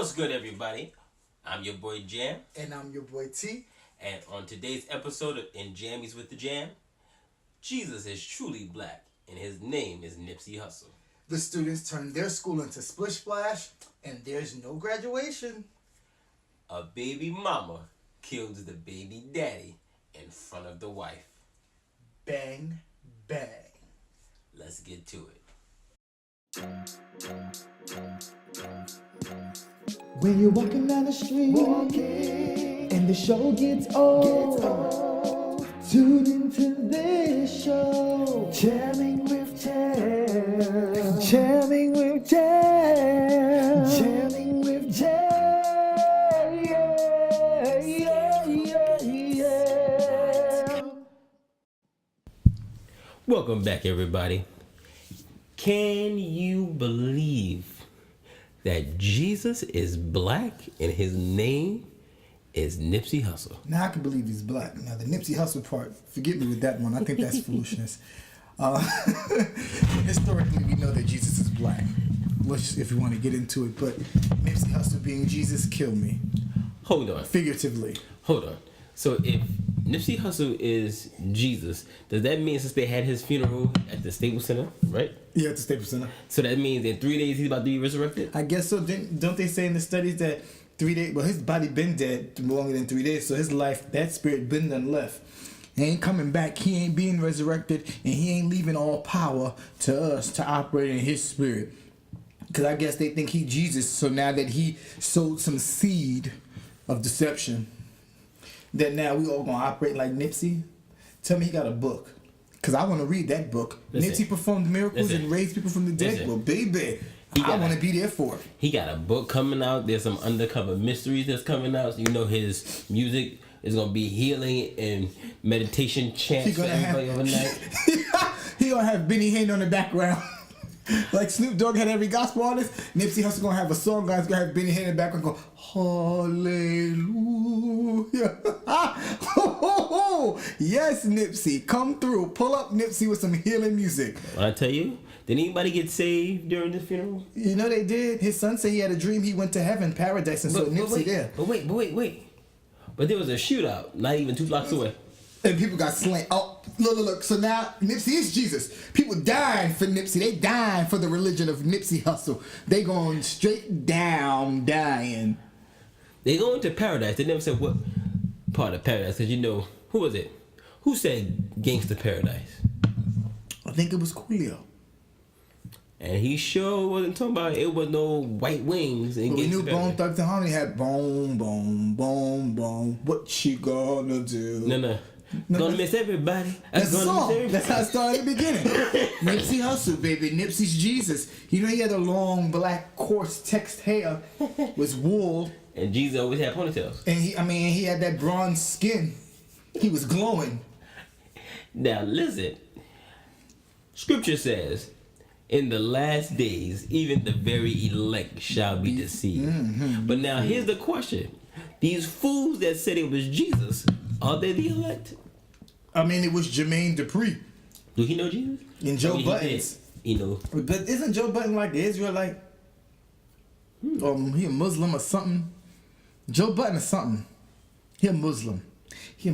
What's good, everybody? I'm your boy Jam. And I'm your boy T. And on today's episode of In Jammies with the Jam, Jesus is truly black, and his name is Nipsey Hussle. The students turned their school into Splish Splash, and there's no graduation. A baby mama kills the baby daddy in front of the wife. Bang, bang. Let's get to it. When you're walking down the street and the show gets old, tune into this show. Jamming with Jam. Jamming with Jam. Jamming with Jam. Yeah, yeah, yeah. Welcome back, everybody. Can you believe that Jesus is black and his name is Nipsey Hussle? Now I can believe he's black. Now the Nipsey Hussle part, forget me with that one. I think that's foolishness. Historically, we know that Jesus is black. Which, if you want to get into it, but Nipsey Hussle being Jesus, kill me. Hold on. Figuratively. Hold on. So if Nipsey Hussle is Jesus, does that mean since they had his funeral at the Staples Center, right? Yeah, at the Staples Center. So that means in 3 days he's about to be resurrected? I guess so. Don't they say in the studies that 3 days? Well, his body been dead longer than 3 days, so his life, that spirit been done left. He ain't coming back. He ain't being resurrected, and he ain't leaving all power to us to operate in his spirit. Because I guess they think he Jesus. So now that he sowed some seed of deception, that now we all gonna operate like Nipsey. Tell me he got a book, cause I want to read that book. Nipsey performed miracles and raised people from the dead. Well, baby, I want to be there for it. He got a book coming out. There's some undercover mysteries that's coming out. So you know his music is gonna be healing and meditation chants for everybody overnight. He gonna have Benny Hinn on the background. Like Snoop Dogg had every gospel artist, Nipsey Hussle gonna have a song, guys gonna have Benny Hinn in the background go, hallelujah. Yes, Nipsey, come through. Pull up Nipsey with some healing music. When I tell you, did anybody get saved during the funeral? You know they did. His son said he had a dream he went to heaven, paradise, and so Nipsey there. But wait. But there was a shootout not even 2 blocks away. And people got slain. Oh, look. So now Nipsey is Jesus. People dying for Nipsey. They dying for the religion of Nipsey Hussle. They going straight down dying. They go into paradise. They never said what part of paradise. Because you know, who was it? Who said gangster paradise? I think it was Coolio. And he sure wasn't talking about it was no white wings and we gangster knew paradise. Bone Thugs and Harmony had boom, boom, boom, boom. What you gonna do? No. Gonna miss everybody. That's the song. Miss everybody. That's how it started at the beginning. Nipsey Hussle, baby. Nipsey's Jesus. You know he had a long black coarse text hair with wool. And Jesus always had ponytails. And he had that bronze skin. He was glowing. Now listen. Scripture says, in the last days, even the very elect shall be deceived. Mm-hmm. But now here's the question. These fools that said it was Jesus, are they the elect? I mean, it was Jermaine Dupri. Do he know Jesus? And Joe Buttons. You know. But isn't Joe Button like the Israelite? He a Muslim or something? Joe Button is something. He a Muslim. He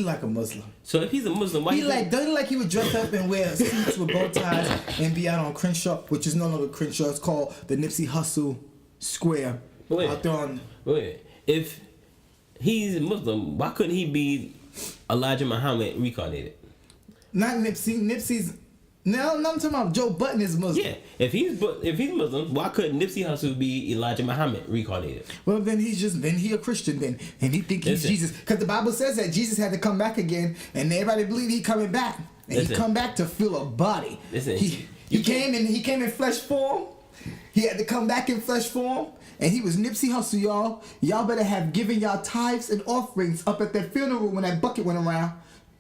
like a Muslim. So if he's a Muslim, why doesn't he like he would dress up and wear suits with bow ties and be out on Crenshaw, which is no longer Crenshaw. It's called the Nipsey Hussle Square. Out there on. Wait. If he's a Muslim, why couldn't he be Elijah Muhammad reincarnated? Not Nipsey. Nipsey's. No, I'm talking about Joe Button is Muslim. Yeah, if he's Muslim, why couldn't Nipsey Hussle be Elijah Muhammad reincarnated? Well, then he a Christian then, and he think he's Jesus, because the Bible says that Jesus had to come back again, and everybody believe he coming back, and he come back to fill a body. He came in flesh form. He had to come back in flesh form. And he was Nipsey Hussle, y'all. Y'all better have given y'all tithes and offerings up at that funeral when that bucket went around,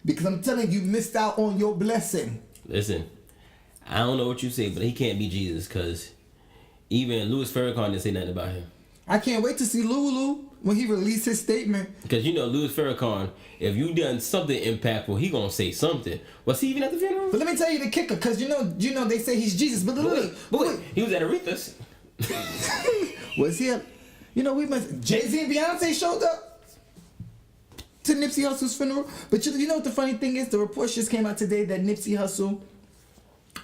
because I'm telling you, missed out on your blessing. Listen, I don't know what you say, but he can't be Jesus, because even Louis Farrakhan didn't say nothing about him. I can't wait to see Lulu when he released his statement. Because you know Louis Farrakhan, if you done something impactful, he gonna say something. Was he even at the funeral? But let me tell you the kicker, because you know they say he's Jesus. But wait, he was at Aretha's. Was he? You know, we must. Jay-Z and Beyonce showed up to Nipsey Hussle's funeral. But you know what the funny thing is? The reports just came out today that Nipsey Hussle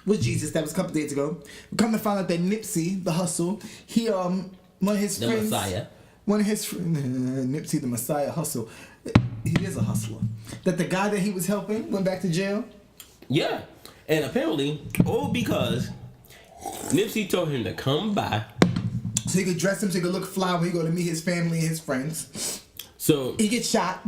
was Jesus. That was a couple days ago. We come to find out that Nipsey, the Hussle, he one of his The friends, Messiah. one of his Nipsey the Messiah Hussle. He is a hustler. That the guy that he was helping went back to jail. Yeah. And apparently, all because Nipsey told him to come by. So he could dress him so he could look fly when he go to meet his family and his friends. So He gets shot.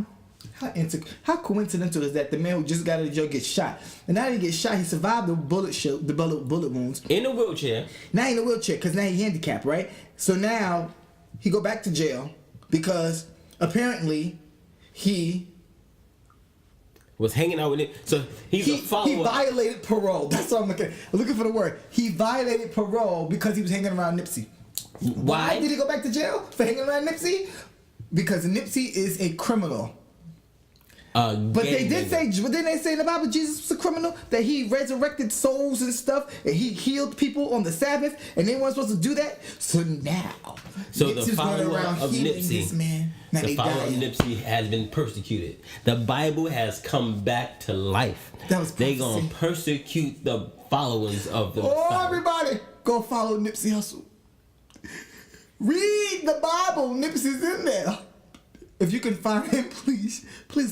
How coincidental is that the man who just got out of jail gets shot? And now he gets shot. He survived the bullet wounds. in a wheelchair. Now he in a wheelchair because now he's handicapped, right? So now he go back to jail because apparently he Was hanging out with him. So he's a he follower. violated parole. That's what I'm looking for the word. He violated parole because he was hanging around Nipsey. Why did he go back to jail for hanging around Nipsey? Because Nipsey is a criminal. But they did say, but didn't they say in the Bible Jesus was a criminal? That he resurrected souls and stuff, and he healed people on the Sabbath, and they weren't supposed to do that. So now, So the Nipsey's going follower around of healing Nipsey, this man. Now the they follower of dying. Nipsey has been persecuted. The Bible has come back to life. That was they prophecy. gonna persecute the followers of the Oh, Messiah. everybody, go follow Nipsey Hussle. Read the Bible. Nipsey's in there. If you can find him, please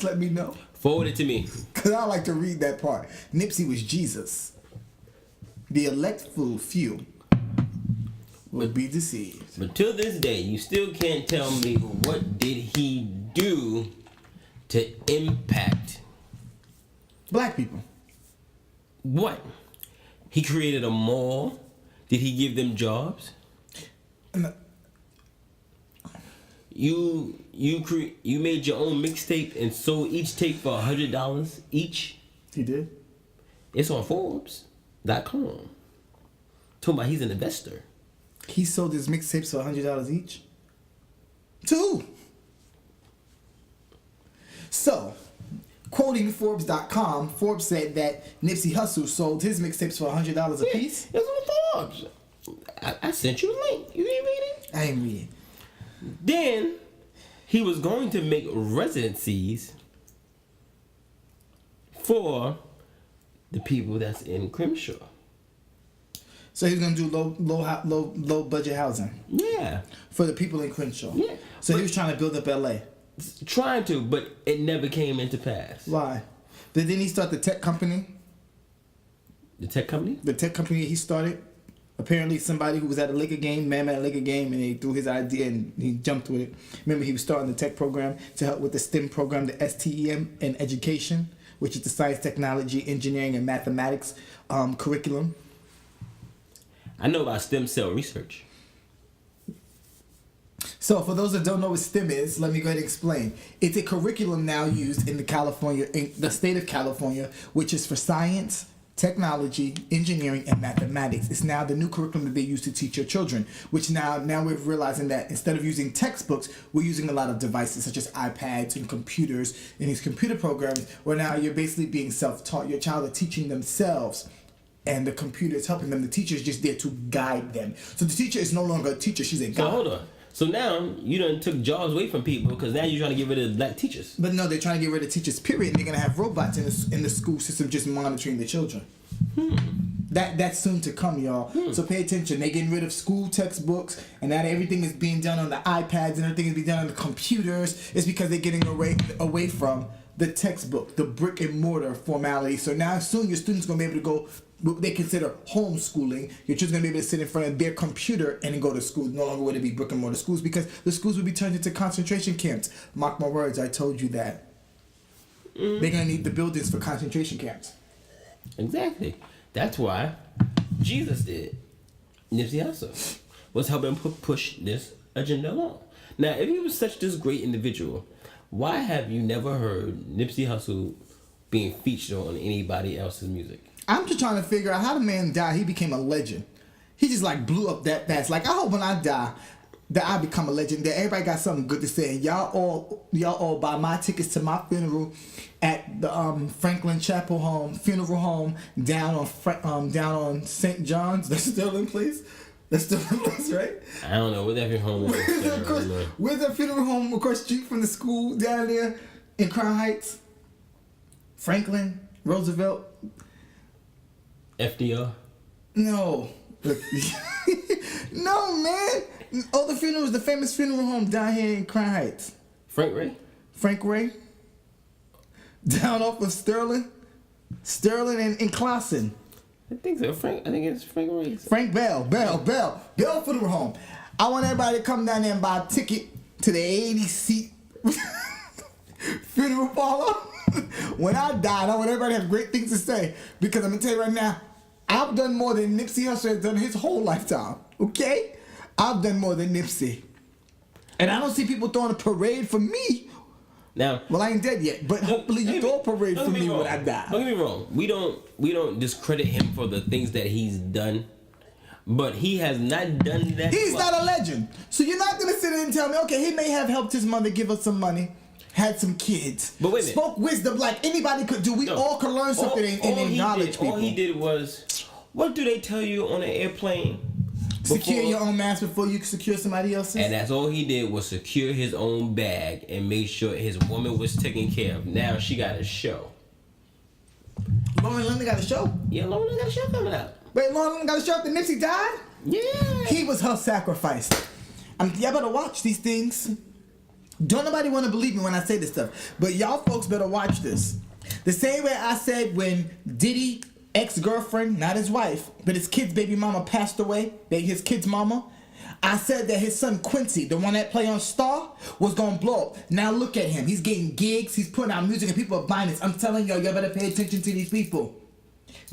let me know. Forward it to me. Because I like to read that part. Nipsey was Jesus. The electful few would be deceived. But till this day, you still can't tell me what did he do to impact Black people. what? He created a mall. Did he give them jobs? No. You made your own mixtape and sold each tape for $100 each. He did? It's on Forbes.com. Talking about he's an investor. He sold his mixtapes for $100 each? To who? So, quoting Forbes.com, Forbes said that Nipsey Hussle sold his mixtapes for $100 a piece. It's on Forbes. I sent you a link. You didn't read it? I ain't reading. Then he was going to make residencies for the people that's in Crimshaw. So he's gonna do low budget housing Yeah. for the people in Crenshaw. Yeah. So he was trying to build up LA. Trying to, but it never came into pass. Why? But didn't he start the tech company? The tech company? The tech company he started. Apparently somebody who was at a Laker game, man at a Laker game, and he threw his idea and he jumped with it. Remember, he was starting the tech program to help with the STEM program, the STEM in education, which is the science, technology, engineering, and mathematics curriculum. I know about stem cell research. So for those that don't know what STEM is, let me go ahead and explain. It's a curriculum now used in the state of California, which is for science, technology, engineering, and mathematics. It's now the new curriculum that they use to teach your children, which now we're realizing that instead of using textbooks, we're using a lot of devices such as iPads and computers and these computer programs where now you're basically being self-taught. Your child are teaching themselves and the computer is helping them. The teacher is just there to guide them. So the teacher is no longer a teacher, she's a guide. So hold on. So now you done took jobs away from people because now you're trying to get rid of black teachers. But no, they're trying to get rid of teachers, period. And they're going to have robots in the school system just monitoring the children. That's soon to come, y'all. So pay attention. They're getting rid of school textbooks, and now everything is being done on the iPads and everything is being done on the computers. It's because they're getting away from the textbook, the brick and mortar formality. So now soon your students going to be able to go what they consider homeschooling. Your children's going to be able to sit in front of their computer and go to school. No longer would it be brick and mortar schools because the schools will be turned into concentration camps. Mark my words, I told you that. They're going to need the buildings for concentration camps. Exactly. That's why Jesus did. Nipsey Hussle was helping push this agenda along. Now, if he was such this great individual, why have you never heard Nipsey Hussle being featured on anybody else's music? I'm just trying to figure out how the man died. He became a legend. He just like blew up that fast. Like I hope when I die, that I become a legend. That everybody got something good to say. And y'all all buy my tickets to my funeral at the Franklin Chapel funeral home down on St. John's. That's still in place. That's still on the list, right? I don't know what that funeral home is. Where's that funeral home across the street from the school down there in Crown Heights? Franklin, Roosevelt. FDR. No. No, man. Oh, the funeral is the famous funeral home down here in Crown Heights. Frank Ray. Frank Ray. Down off of Sterling and Clausen. I think so. I think it's Frank Ray. Frank Bell Funeral Home. I want everybody to come down there and buy a ticket to the 80-seat funeral parlor. When I die, I want everybody to have great things to say. Because I'm going to tell you right now, I've done more than Nipsey Hussle has done his whole lifetime. Okay? I've done more than Nipsey. And I don't see people throwing a parade for me. Now, well, I ain't dead yet, but hopefully you throw a parade for me when I die. Don't get me wrong. We don't discredit him for the things that he's done, but he has not done that. He's not a legend. So you're not going to sit there and tell me, okay, he may have helped his mother give us some money, had some kids, but wait a minute. Spoke wisdom like anybody could do. We all could learn something and acknowledge people. All he did was, what do they tell you on an airplane? Secure your own mask before you secure somebody else's. And that's all he did was secure his own bag and make sure his woman was taken care of. Now she got a show. Lauren London got a show? Yeah, Lauren London got a show coming out. Wait, Lauren London got a show after Nipsey died? Yeah. He was her sacrifice. Y'all better watch these things. Don't nobody want to believe me when I say this stuff. But y'all folks better watch this. The same way I said when Diddy ex-girlfriend, not his wife, but his kid's baby mama passed away, his kid's mama, I said that his son Quincy, the one that play on Star, was gonna blow up. Now look at him. He's getting gigs, he's putting out music, and people are buying this. I'm telling y'all better pay attention to these people.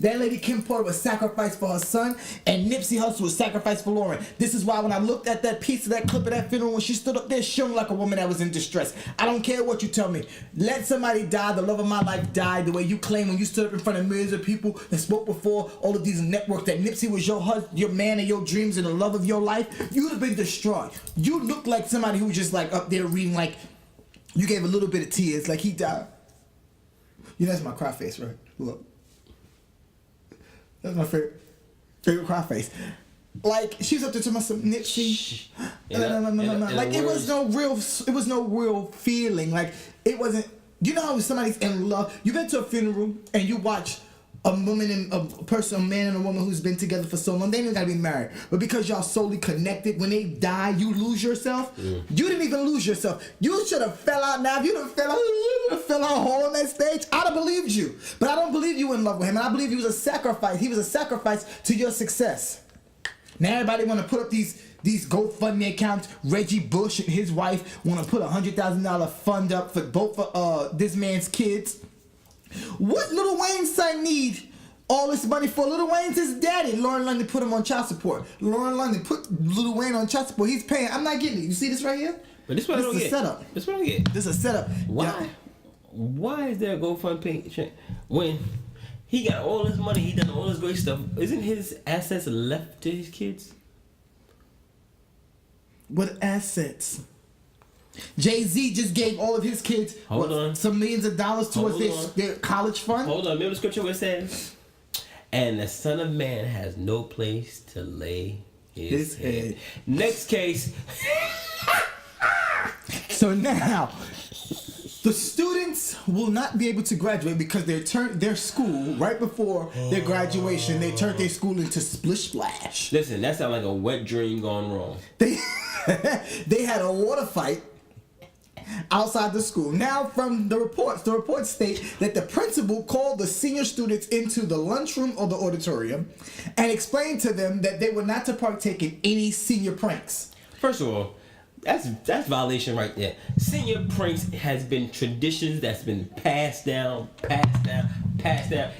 That lady Kim Porter was sacrificed for her son, and Nipsey Hussle was sacrificed for Lauren. This is why when I looked at that piece of that clip of that funeral, when she stood up there, she looked like a woman that was in distress. I don't care what you tell me. Let somebody die. The love of my life died the way you claim when you stood up in front of millions of people that spoke before all of these networks that Nipsey was your husband, your man of your dreams and the love of your life. You would have been destroyed. You look like somebody who was just like up there reading, like you gave a little bit of tears, like he died. You know that's my cry face, right? Look. That's my favorite cry face. Like she was up there to my son Nipsey. No. Like it was no real feeling. Like it wasn't. You know how when somebody's in love, you been to a funeral and you watch a woman and a person, a man and a woman who's been together for so long, they ain't gotta be married. But because y'all solely connected, when they die, you lose yourself. You didn't even lose yourself. You should have fell out now. If you done fell out whole on that stage, I'd have believed you. But I don't believe you in love with him, and I believe he was a sacrifice. He was a sacrifice to your success. Now everybody wanna put up these GoFundMe accounts. Reggie Bush and his wife wanna put $100,000 fund up for both of this man's kids. What Lil Wayne's son need all this money for? Lil Wayne's his daddy. Lauren London put him on child support. Lauren London put Lil Wayne on child support. He's paying. I'm not getting it. You see this right here? But this is what I don't get. Setup. This is what I don't get. This is a setup. Why? Yeah. Why is there a GoFundMe when he got all this money? He done all this great stuff. Isn't his assets left to his kids? What assets? Jay-Z just gave all of his kids some millions of dollars towards their college fund. Hold on, remember the scripture where it says, and the Son of Man has no place to lay his head. Next case. So now, the students will not be able to graduate because they turned their school right before their graduation. They turned their school into Splish Splash. Listen, that sounds like a wet dream gone wrong. They had a water fight outside the school. Now from the reports state that the principal called the senior students into the lunchroom or the auditorium and explained to them that they were not to partake in any senior pranks. First of all, that's violation right there. Senior pranks has been traditions that's been passed down,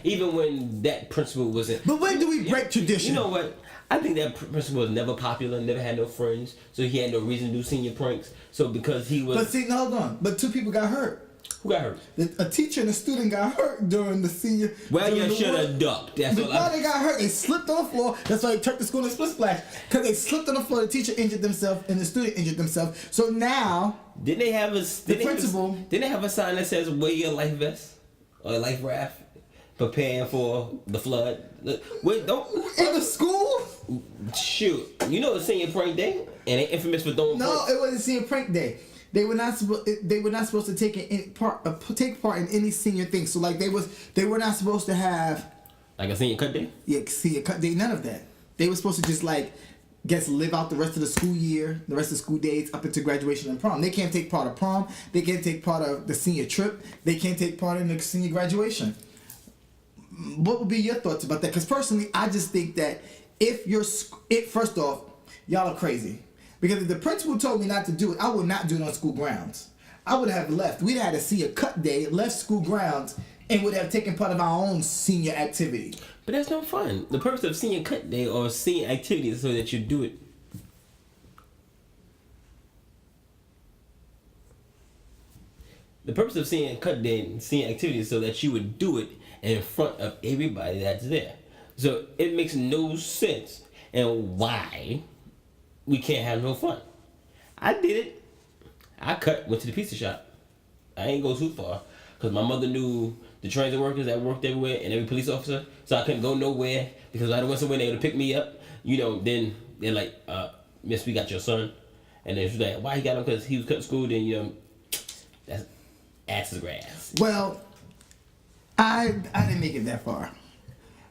even when that principal wasn't. But when do we break tradition? You know what? I think that principal was never popular, never had no friends, so he had no reason to do senior pranks. So because he was... But see, hold on. But two people got hurt. Who got hurt? A teacher and a student got hurt during the senior... Well, you should have ducked. That's all. They got hurt. They slipped on the floor. That's why they turned the school into Split Splash. Because they slipped on the floor, the teacher injured themselves and the student injured themselves. So now... Didn't they have a... The principal... Didn't they have a sign that says, wear your life vest? Or life raft? preparing for the flood. Wait, don't In the school? shoot. You know it's senior prank day, and they infamous for throwing. No, pranks. it wasn't senior prank day. They were not supposed. They were not supposed to take part in any senior thing. So like they were not supposed to have Like a senior cut day. yeah senior cut day. None of that. They were supposed to just like live out the rest of the school year, the rest of the school days up into graduation and prom. They can't take part of prom. They can't take part of the senior trip. They can't take part in the senior graduation. What would be your thoughts about that? Because personally, I just think that first off, y'all are crazy. Because if the principal told me not to do it, I would not do it on school grounds. I would have left. We'd had a senior cut day, left school grounds, and would have taken part of our own senior activity. But that's no fun. The purpose of senior cut day or senior activity is so that you do it. The purpose of senior cut day and senior activity is so that you would do it in front of everybody that's there. So it makes no sense and why we can't have no fun. I did it. I went to the pizza shop. I ain't go too far because my mother knew the transit workers that worked everywhere and every police officer, so I couldn't go nowhere because I went somewhere they would pick me up. You know, then they're like, "Miss, we got your son," and then she's like, "Why he got him? Because he was cutting school." Then that's ass is grass. Well, I didn't make it that far.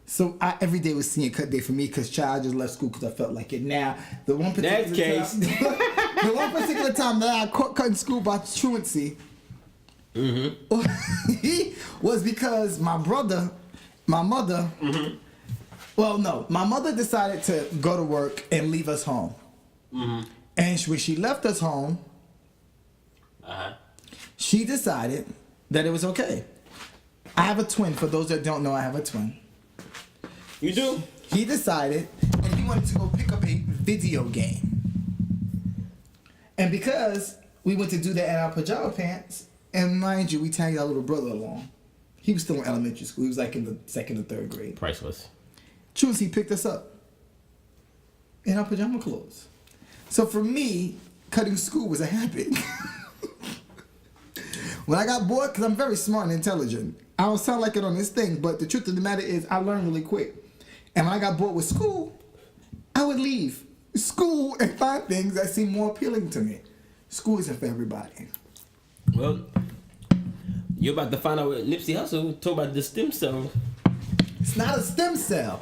So every day was senior cut day for me because I just left school because I felt like it. Now, the one particular time, the one particular time that I caught cutting school by truancy was because my mother, well, no, my mother decided to go to work and leave us home. And when she left us home, she decided that it was okay. I have a twin. For those that don't know, I have a twin. You do? He decided and he wanted to go pick up a video game. And because we went to do that in our pajama pants, and mind you, we tagged our little brother along. He was still in elementary school. He was like in the 2nd or 3rd grade. Priceless. Truancy picked us up in our pajama clothes. So for me, cutting school was a habit. When I got bored, because I'm very smart and intelligent, I don't sound like it on this thing, but the truth of the matter is I learned really quick. And when I got bored with school, I would leave school and find things that seemed more appealing to me. School isn't for everybody. Well, you're about to find out what Nipsey Hussle talk about the stem cell. It's not a stem cell.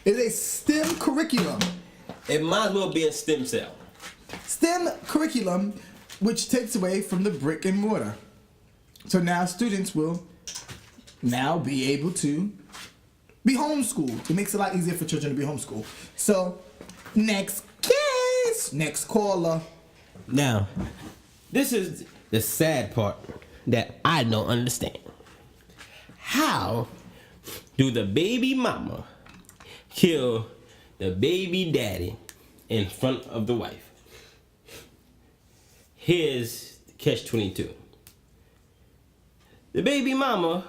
It's a STEM curriculum. It might as well be a stem cell. STEM curriculum, which takes away from the brick and mortar. So now students will now be able to be homeschooled. It makes it a lot easier for children to be homeschooled. So, next case, next caller. Now, this is the sad part that I don't understand. How do the baby mama kill the baby daddy in front of the wife? Here's catch-22. The baby mama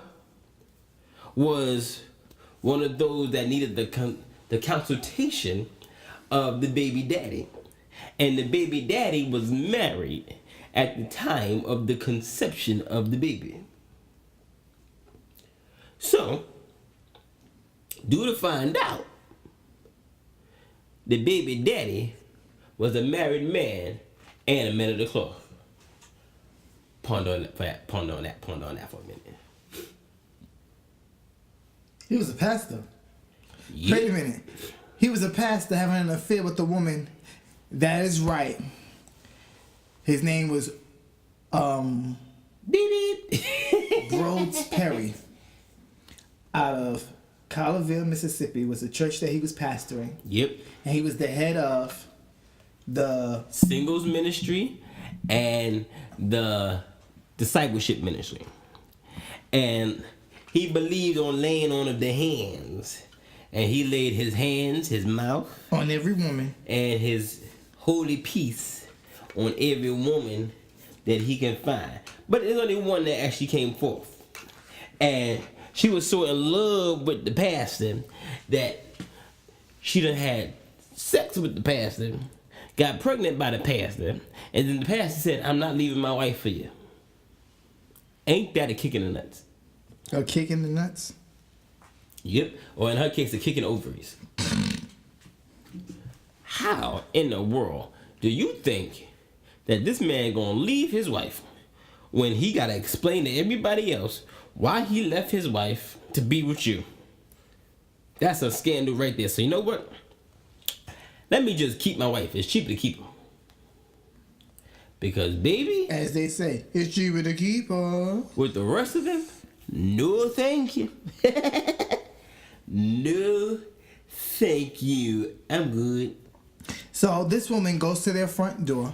was one of those that needed the consultation of the baby daddy. And the baby daddy was married at the time of the conception of the baby. So, due to find out, the baby daddy was a married man and a man of the cloth. Ponder on that for a minute. He was a pastor. Yeah. Wait a minute. He was a pastor having an affair with a woman. That is right. His name was Beep beep. Rhodes Perry. Out of Collierville, Mississippi, was the church that he was pastoring. Yep. And he was the head of the Singles ministry and the discipleship ministry. And he believed on laying on of the hands. And he laid his hands, his mouth, on every woman, and his holy peace on every woman that he can find. But there's only one that actually came forth. And she was so in love with the pastor that she done had sex with the pastor, got pregnant by the pastor, and then the pastor said, "I'm not leaving my wife for you." Ain't that a kick in the nuts? a kick in the nuts. Yep. Or in her case, a kick in the ovaries. How in the world do you think that this man gonna leave his wife when he gotta explain to everybody else why he left his wife to be with you? That's a scandal right there. So you know what? Let me just keep my wife. It's cheaper to keep her. Because baby, as they say, it's cheaper to keep her. With the rest of them, no thank you. No thank you. I'm good. So this woman goes to their front door.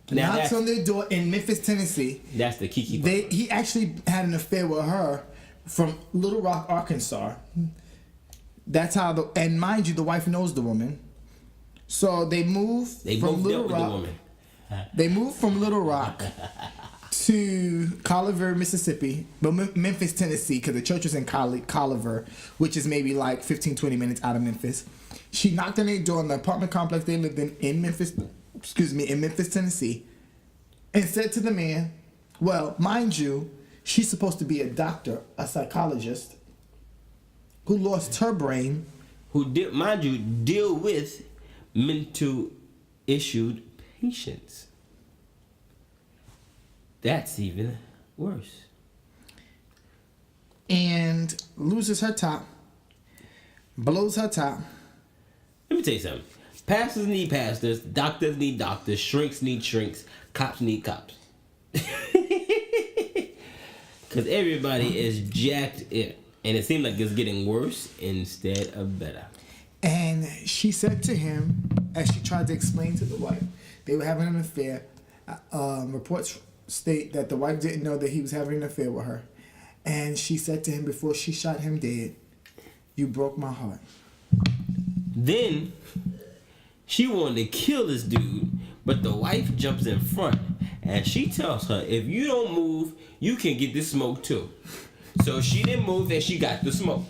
Now knocks on their door in Memphis, Tennessee. That's the kiki part. He actually had an affair with her from Little Rock, Arkansas. That's how and mind you, the wife knows the woman. So they move from Little Rock. The woman. They moved from Little Rock to Colliver, Mississippi, but Memphis, Tennessee, because the church was in Colliver, which is maybe like 15, 20 minutes out of Memphis. She knocked on their door in the apartment complex they lived in Memphis, in Memphis, Tennessee, and said to the man, well, mind you, she's supposed to be a doctor, a psychologist, who lost her brain. Who, mind you, deal with mental issued patients. That's even worse. And loses her top, blows her top. Let me tell you something. Pastors need pastors, doctors need doctors, shrinks need shrinks, cops need cops. Because everybody is jacked in. And it seems like it's getting worse instead of better. And she said to him, as she tried to explain to the wife, they were having an affair. Reports state that the wife didn't know that he was having an affair with her. And she said to him before she shot him dead, you broke my heart. Then she wanted to kill this dude, but the wife jumps in front and she tells her, if you don't move, you can get this smoke too. So she didn't move and she got the smoke.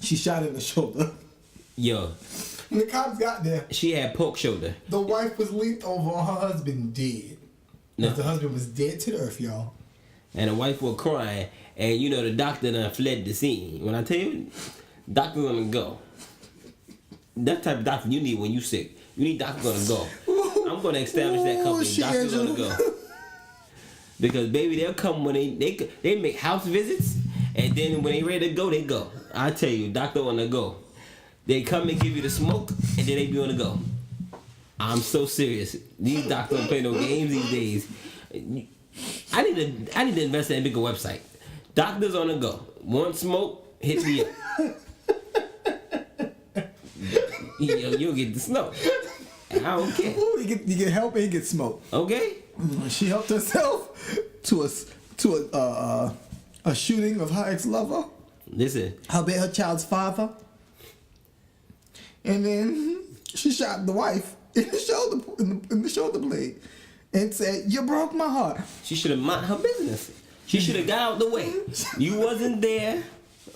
She shot in the shoulder. Yo. When the cops got there, she had pork shoulder. The wife was leaned over on her husband dead. No. The husband was dead to the earth, y'all. And the wife was crying, and you know the doctor done fled the scene. When I tell you, doctor's gonna go. That type of doctor you need when you sick. You need doctor gonna go. I'm gonna establish that company. Doctor's gonna go. Because baby, they'll come when they make house visits, and then when they ready to go, they go. I tell you, doctor wanna go. They come and give you the smoke, and then they be on the go. I'm so serious. These doctors don't play no games these days. I need to invest in a bigger website. Doctors on the go. Want smoke? Hit me up. You'll get the smoke. I don't care. Ooh, you get help and you get smoke. Okay. She helped herself to a shooting of her ex-lover. Listen. Her child's father. And then she shot the wife in the shoulder blade and said, you broke my heart. She should have minded her business. She should have got out the way. You wasn't there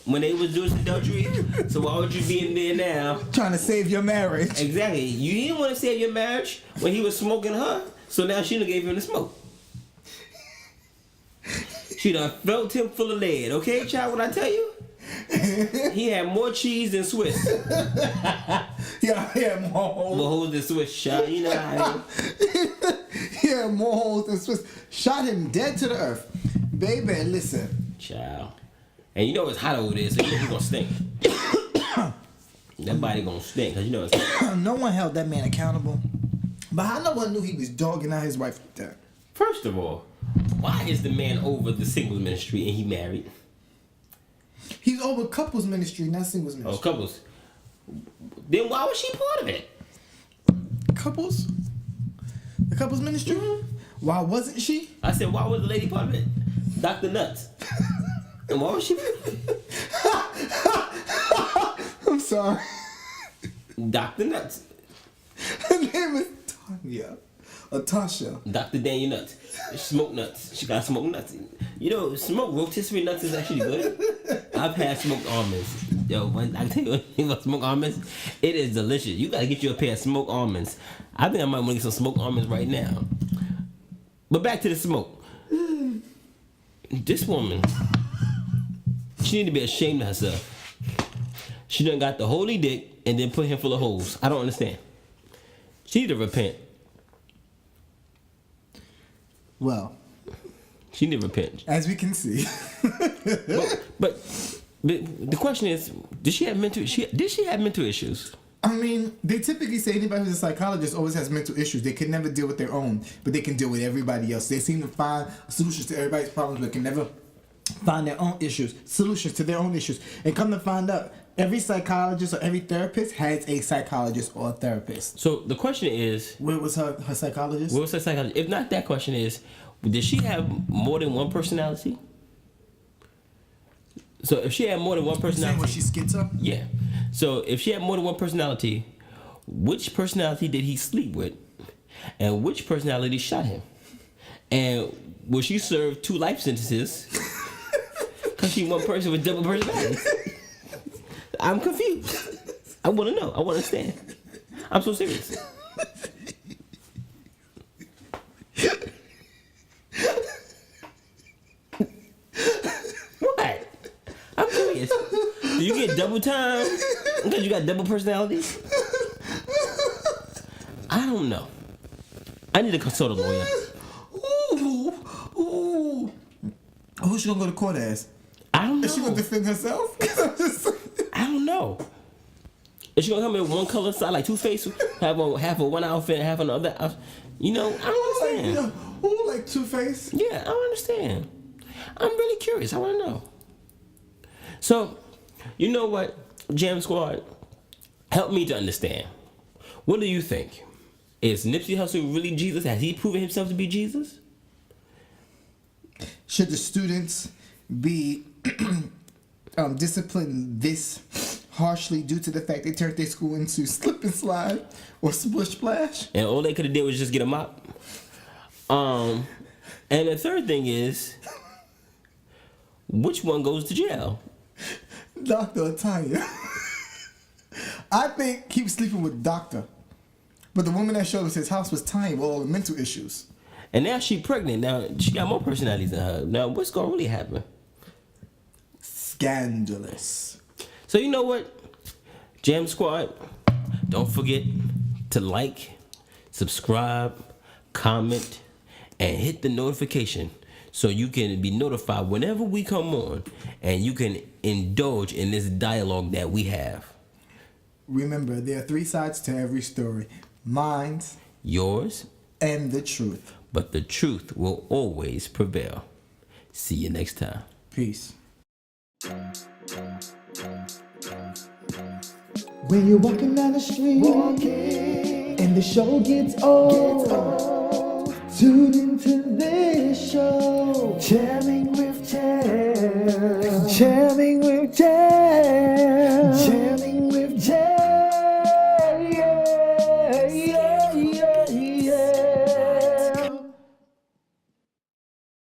when they was doing adultery, so why would you be in there now? Trying to save your marriage. Exactly. You didn't want to save your marriage when he was smoking her, so now she done gave him the smoke. She done felt him full of lead, okay, child, what I tell you? He had more cheese than Swiss. Yeah, he had more holes. More holes than Swiss, child. You know how he had more holes than Swiss. Shot him dead to the earth. Baby, listen. Child. And you know it's hot over there, so you know he's gonna stink. That body gonna stink, cause you know it's hot. No one held that man accountable. But how no one knew he was dogging out his wife like that? First of all, why is the man over the singles ministry and he married? He's over couples ministry, not singles ministry. Oh, couples. Then why was she part of it? Couples? The couples ministry? Mm-hmm. Why wasn't she? I said, why was the lady part of it? Dr. Nuts. And why was she? I'm sorry. Dr. Nuts. Her name is Tanya. Or Tasha. Dr. Daniel Nuts. Smoke nuts. She got smoked nuts. You know, smoked rotisserie nuts is actually good. I've had smoked almonds. Yo, I tell you one thing about smoked almonds, it is delicious. You gotta get you a pair of smoked almonds. I think I might want to get some smoked almonds right now. But back to the smoke. This woman she need to be ashamed of herself. She done got the holy dick and then put him full of holes. I don't understand. She need to repent. Well, She need to repent. as we can see, But the question is, did she have mental issues? I mean, they typically say anybody who's a psychologist always has mental issues. They can never deal with their own, but they can deal with everybody else. They seem to find solutions to everybody's problems, but can never find their own issues, solutions to their own issues. And come to find out, every psychologist or every therapist has a psychologist or a therapist. So the question is, Where was her psychologist? what was her psychology? If not, that question is, did she have more than one personality? So if she had more than one Saying personality, was she schizo? yeah. So if she had more than one personality, which personality did he sleep with, and which personality shot him? And will she serve 2 life sentences because she one person with double personalities? I'm confused. I want to know. I want to understand. I'm so serious. What? I'm curious. Do you get double time because you got double personalities? I don't know. I need to consult a lawyer. Ooh. Who's she gonna go to court as? I don't know. Is she gonna defend herself? I don't know. Is she gonna come in with one color side like Two-Face, have a one outfit and have another outfit? You know, I don't understand. Who like Two-Face? Yeah, I don't understand. I'm really curious. I want to know. So, you know what, Jam Squad? Help me to understand. What do you think? Is Nipsey Hussle really Jesus? Has he proven himself to be Jesus? Should the students be disciplined this harshly due to the fact they turned their school into slip and slide or splish splash? And all they could have did was just get a mop. And the third thing is, which one goes to jail? Dr. Tanya. I think he was sleeping with Doctor. But the woman that showed us his house was Tanya with all the mental issues. And now she pregnant. Now she got more personalities than her. Now what's gonna really happen? Scandalous. So you know what, Jam Squad? Don't forget to like, subscribe, comment, and hit the notification so you can be notified whenever we come on and you can indulge in this dialogue that we have. Remember, there are 3 sides to every story. Mine, Yours, and the truth. but the truth will always prevail. See you next time. Peace. When you're walking down the street and the show gets old, tune into this show, jamming